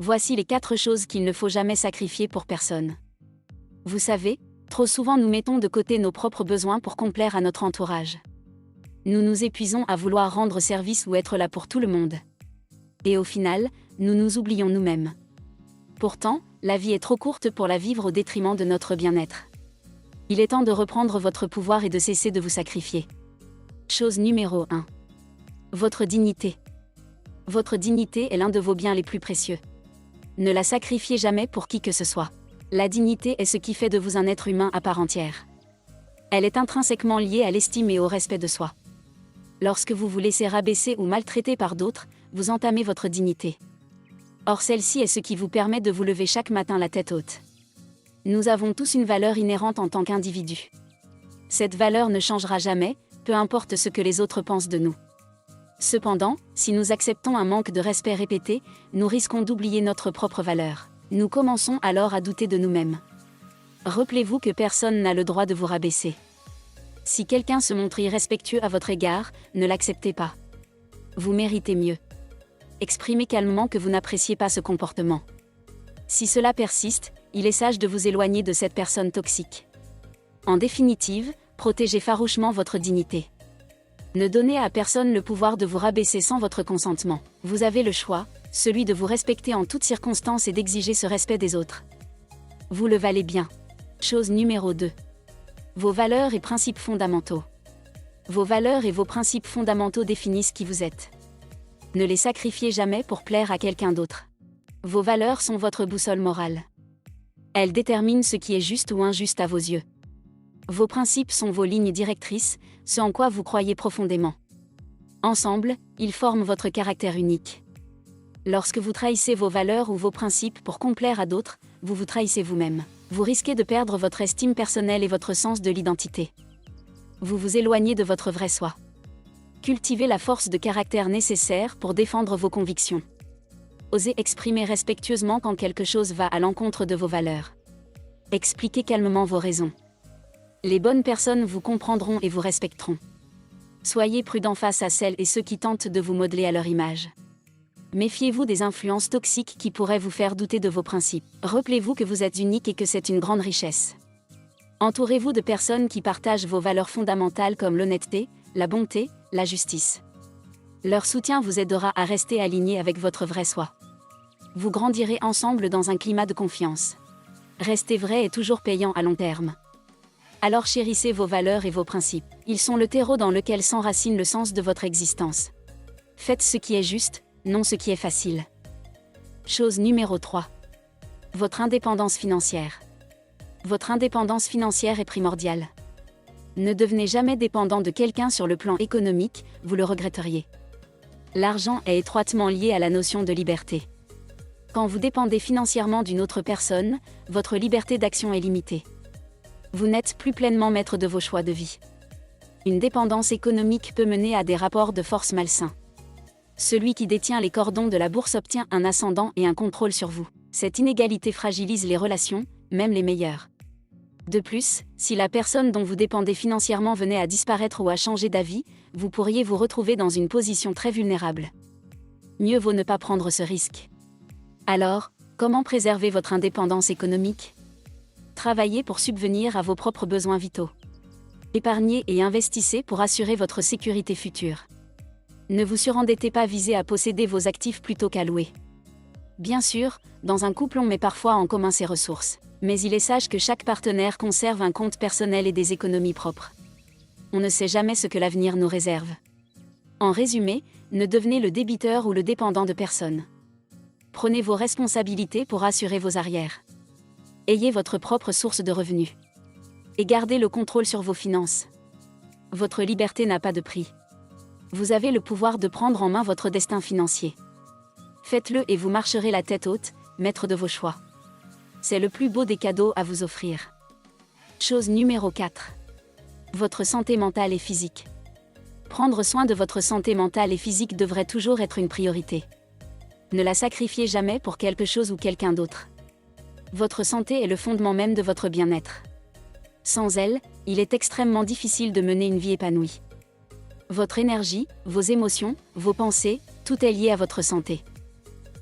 Voici les 4 choses qu'il ne faut jamais sacrifier pour personne. Vous savez, trop souvent nous mettons de côté nos propres besoins pour complaire à notre entourage. Nous nous épuisons à vouloir rendre service ou être là pour tout le monde. Et au final, nous nous oublions nous-mêmes. Pourtant, la vie est trop courte pour la vivre au détriment de notre bien-être. Il est temps de reprendre votre pouvoir et de cesser de vous sacrifier. Chose numéro 1. Votre dignité. Votre dignité est l'un de vos biens les plus précieux. Ne la sacrifiez jamais pour qui que ce soit. La dignité est ce qui fait de vous un être humain à part entière. Elle est intrinsèquement liée à l'estime et au respect de soi. Lorsque vous vous laissez rabaisser ou maltraiter par d'autres, vous entamez votre dignité. Or celle-ci est ce qui vous permet de vous lever chaque matin la tête haute. Nous avons tous une valeur inhérente en tant qu'individus. Cette valeur ne changera jamais, peu importe ce que les autres pensent de nous. Cependant, si nous acceptons un manque de respect répété, nous risquons d'oublier notre propre valeur. Nous commençons alors à douter de nous-mêmes. Rappelez-vous que personne n'a le droit de vous rabaisser. Si quelqu'un se montre irrespectueux à votre égard, ne l'acceptez pas. Vous méritez mieux. Exprimez calmement que vous n'appréciez pas ce comportement. Si cela persiste, il est sage de vous éloigner de cette personne toxique. En définitive, protégez farouchement votre dignité. Ne donnez à personne le pouvoir de vous rabaisser sans votre consentement. Vous avez le choix, celui de vous respecter en toutes circonstances et d'exiger ce respect des autres. Vous le valez bien. Chose numéro 2. Vos valeurs et principes fondamentaux. Vos valeurs et vos principes fondamentaux définissent qui vous êtes. Ne les sacrifiez jamais pour plaire à quelqu'un d'autre. Vos valeurs sont votre boussole morale. Elles déterminent ce qui est juste ou injuste à vos yeux. Vos principes sont vos lignes directrices, ce en quoi vous croyez profondément. Ensemble, ils forment votre caractère unique. Lorsque vous trahissez vos valeurs ou vos principes pour complaire à d'autres, vous vous trahissez vous-même. Vous risquez de perdre votre estime personnelle et votre sens de l'identité. Vous vous éloignez de votre vrai soi. Cultivez la force de caractère nécessaire pour défendre vos convictions. Osez exprimer respectueusement quand quelque chose va à l'encontre de vos valeurs. Expliquez calmement vos raisons. Les bonnes personnes vous comprendront et vous respecteront. Soyez prudent face à celles et ceux qui tentent de vous modeler à leur image. Méfiez-vous des influences toxiques qui pourraient vous faire douter de vos principes. Rappelez-vous que vous êtes unique et que c'est une grande richesse. Entourez-vous de personnes qui partagent vos valeurs fondamentales comme l'honnêteté, la bonté, la justice. Leur soutien vous aidera à rester aligné avec votre vrai soi. Vous grandirez ensemble dans un climat de confiance. Rester vrai est toujours payant à long terme. Alors chérissez vos valeurs et vos principes. Ils sont le terreau dans lequel s'enracine le sens de votre existence. Faites ce qui est juste, non ce qui est facile. Chose numéro 3. Votre indépendance financière. Votre indépendance financière est primordiale. Ne devenez jamais dépendant de quelqu'un sur le plan économique, vous le regretteriez. L'argent est étroitement lié à la notion de liberté. Quand vous dépendez financièrement d'une autre personne, votre liberté d'action est limitée. Vous n'êtes plus pleinement maître de vos choix de vie. Une dépendance économique peut mener à des rapports de force malsains. Celui qui détient les cordons de la bourse obtient un ascendant et un contrôle sur vous. Cette inégalité fragilise les relations, même les meilleures. De plus, si la personne dont vous dépendez financièrement venait à disparaître ou à changer d'avis, vous pourriez vous retrouver dans une position très vulnérable. Mieux vaut ne pas prendre ce risque. Alors, comment préserver votre indépendance économique ? Travaillez pour subvenir à vos propres besoins vitaux. Épargnez et investissez pour assurer votre sécurité future. Ne vous surendettez pas, visez à posséder vos actifs plutôt qu'à louer. Bien sûr, dans un couple on met parfois en commun ses ressources. Mais il est sage que chaque partenaire conserve un compte personnel et des économies propres. On ne sait jamais ce que l'avenir nous réserve. En résumé, ne devenez le débiteur ou le dépendant de personne. Prenez vos responsabilités pour assurer vos arrières. Ayez votre propre source de revenus. Et gardez le contrôle sur vos finances. Votre liberté n'a pas de prix. Vous avez le pouvoir de prendre en main votre destin financier. Faites-le et vous marcherez la tête haute, maître de vos choix. C'est le plus beau des cadeaux à vous offrir. Chose numéro 4. Votre santé mentale et physique. Prendre soin de votre santé mentale et physique devrait toujours être une priorité. Ne la sacrifiez jamais pour quelque chose ou quelqu'un d'autre. Votre santé est le fondement même de votre bien-être. Sans elle, il est extrêmement difficile de mener une vie épanouie. Votre énergie, vos émotions, vos pensées, tout est lié à votre santé.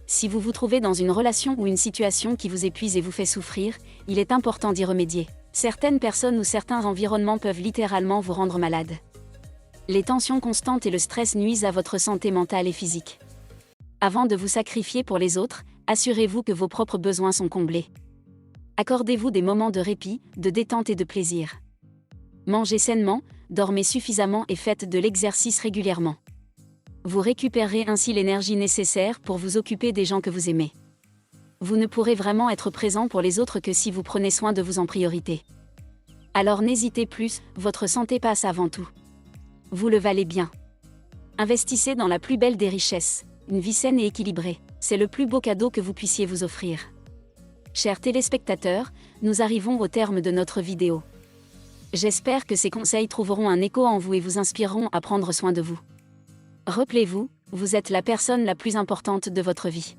Si vous vous trouvez dans une relation ou une situation qui vous épuise et vous fait souffrir, il est important d'y remédier. Certaines personnes ou certains environnements peuvent littéralement vous rendre malade. Les tensions constantes et le stress nuisent à votre santé mentale et physique. Avant de vous sacrifier pour les autres, assurez-vous que vos propres besoins sont comblés. Accordez-vous des moments de répit, de détente et de plaisir. Mangez sainement, dormez suffisamment et faites de l'exercice régulièrement. Vous récupérerez ainsi l'énergie nécessaire pour vous occuper des gens que vous aimez. Vous ne pourrez vraiment être présent pour les autres que si vous prenez soin de vous en priorité. Alors n'hésitez plus, votre santé passe avant tout. Vous le valez bien. Investissez dans la plus belle des richesses, une vie saine et équilibrée. C'est le plus beau cadeau que vous puissiez vous offrir. Chers téléspectateurs, nous arrivons au terme de notre vidéo. J'espère que ces conseils trouveront un écho en vous et vous inspireront à prendre soin de vous. Rappelez-vous, vous êtes la personne la plus importante de votre vie.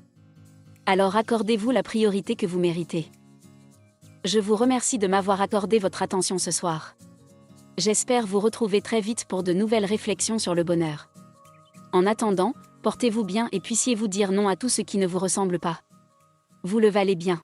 Alors accordez-vous la priorité que vous méritez. Je vous remercie de m'avoir accordé votre attention ce soir. J'espère vous retrouver très vite pour de nouvelles réflexions sur le bonheur. En attendant, portez-vous bien et puissiez-vous dire non à tout ce qui ne vous ressemble pas. Vous le valez bien.